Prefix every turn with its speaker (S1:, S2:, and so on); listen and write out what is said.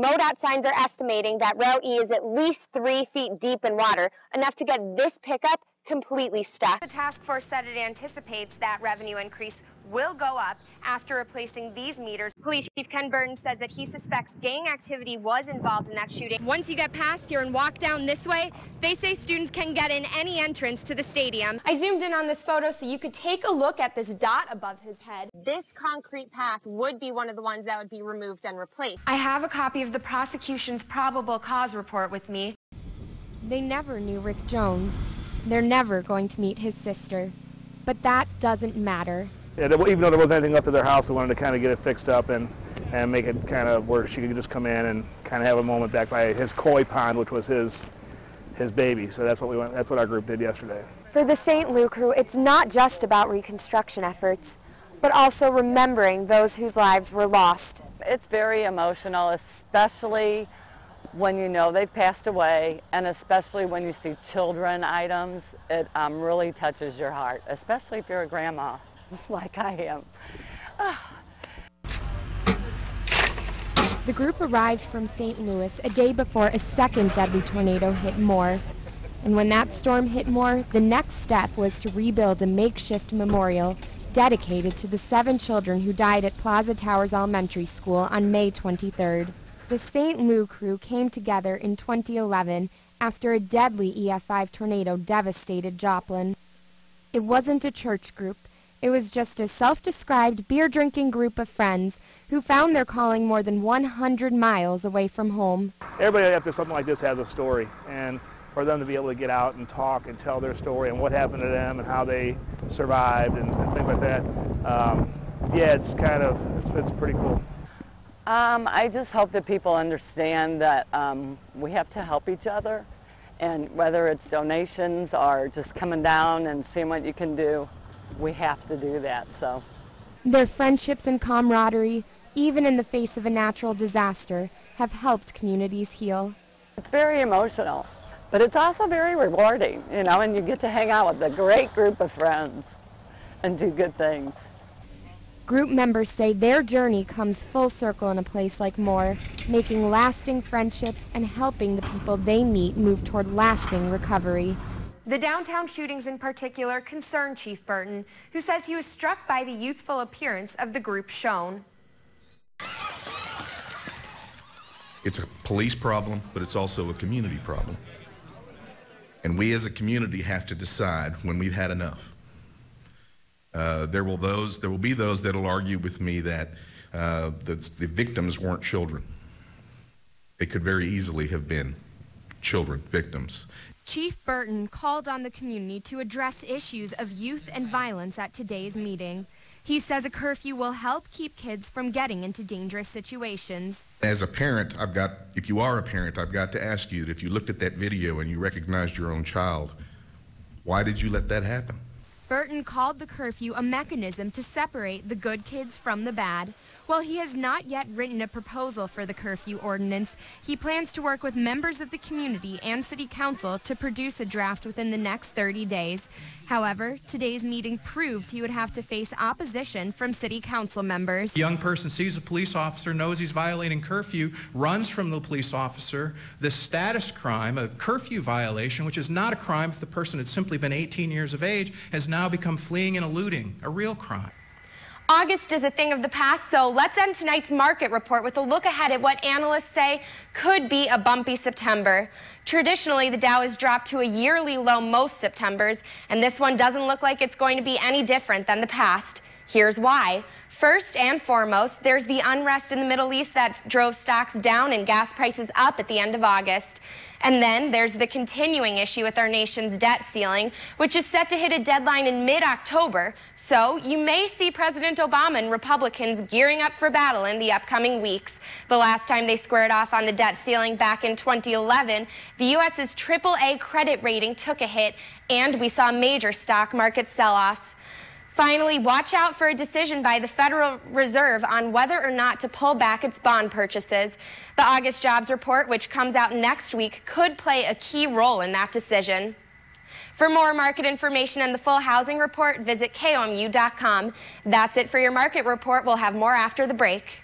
S1: MoDOT signs are estimating that Route E is at least 3 feet deep in water, enough to get this pickup completely stuck. The task force said it anticipates that revenue increase will go up after replacing these meters. Police Chief Ken Burton says that he suspects gang activity was involved in that shooting. Once you get past here and walk down this way, they say students can get in any entrance to the stadium. I zoomed in on this photo so you could take a look at this dot above his head. This concrete path would be one of the ones that would be removed and replaced. I have a copy of the prosecution's probable cause report with me. They never knew Rick Jones. They're never going to meet his sister. But that doesn't matter.
S2: Yeah, even though there wasn't anything left of their house, we wanted to kind of get it fixed up and make it kind of where she could just come in and kind of have a moment back by his koi pond, which was his baby. So that's what our group did yesterday.
S1: For the St. Lou crew, it's not just about reconstruction efforts, but also remembering those whose lives were lost.
S3: It's very emotional, especially when you know they've passed away, and especially when you see children items. It really touches your heart, especially if you're a grandma like I am.
S1: The group arrived from St. Louis a day before a second deadly tornado hit Moore. And when that storm hit Moore, the next step was to rebuild a makeshift memorial dedicated to the 7 children who died at Plaza Towers Elementary School on May 23rd. The St. Lou crew came together in 2011 after a deadly EF5 tornado devastated Joplin. It wasn't a church group. It was just a self-described beer-drinking group of friends who found their calling more than 100 miles away from home.
S2: Everybody after something like this has a story, and for them to be able to get out and talk and tell their story and what happened to them and how they survived and things like that, yeah, it's pretty cool.
S3: I just hope that people understand that we have to help each other, and whether it's donations or just coming down and seeing what you can do, we have to do that. So
S1: their friendships and camaraderie, even in the face of a natural disaster, have helped communities heal.
S3: It's very emotional, but it's also very rewarding, you know, and you get to hang out with a great group of friends and do good things.
S1: Group members say their journey comes full circle in a place like Moore, making lasting friendships and helping the people they meet move toward lasting recovery. The downtown shootings in particular concern Chief Burton, who says he was struck by the youthful appearance of the group shown.
S4: It's a police problem, but it's also a community problem. And we as a community have to decide when we've had enough. There will be those that will argue with me that the victims weren't children. They could very easily have been children, victims.
S1: Chief Burton called on the community to address issues of youth and violence at today's meeting. He says a curfew will help keep kids from getting into dangerous situations.
S4: As a parent, if you are a parent, I've got to ask you, if you looked at that video and you recognized your own child, why did you let that happen?
S1: Burton called the curfew a mechanism to separate the good kids from the bad. While he has not yet written a proposal for the curfew ordinance, he plans to work with members of the community and City Council to produce a draft within the next 30 days. However, today's meeting proved he would have to face opposition from City Council members.
S5: A young person sees a police officer, knows he's violating curfew, runs from the police officer. The status crime, a curfew violation, which is not a crime if the person had simply been 18 years of age, has now become fleeing and eluding, a real crime.
S1: August is a thing of the past, so let's end tonight's market report with a look ahead at what analysts say could be a bumpy September. Traditionally, the Dow has dropped to a yearly low most Septembers, and this one doesn't look like it's going to be any different than the past. Here's why. First and foremost, there's the unrest in the Middle East that drove stocks down and gas prices up at the end of August. And then there's the continuing issue with our nation's debt ceiling, which is set to hit a deadline in mid-October. So you may see President Obama and Republicans gearing up for battle in the upcoming weeks. The last time they squared off on the debt ceiling back in 2011, the U.S.'s AAA credit rating took a hit, and we saw major stock market sell-offs. Finally, watch out for a decision by the Federal Reserve on whether or not to pull back its bond purchases. The August jobs report, which comes out next week, could play a key role in that decision. For more market information and the full housing report, visit KOMU.com. That's it for your market report. We'll have more after the break.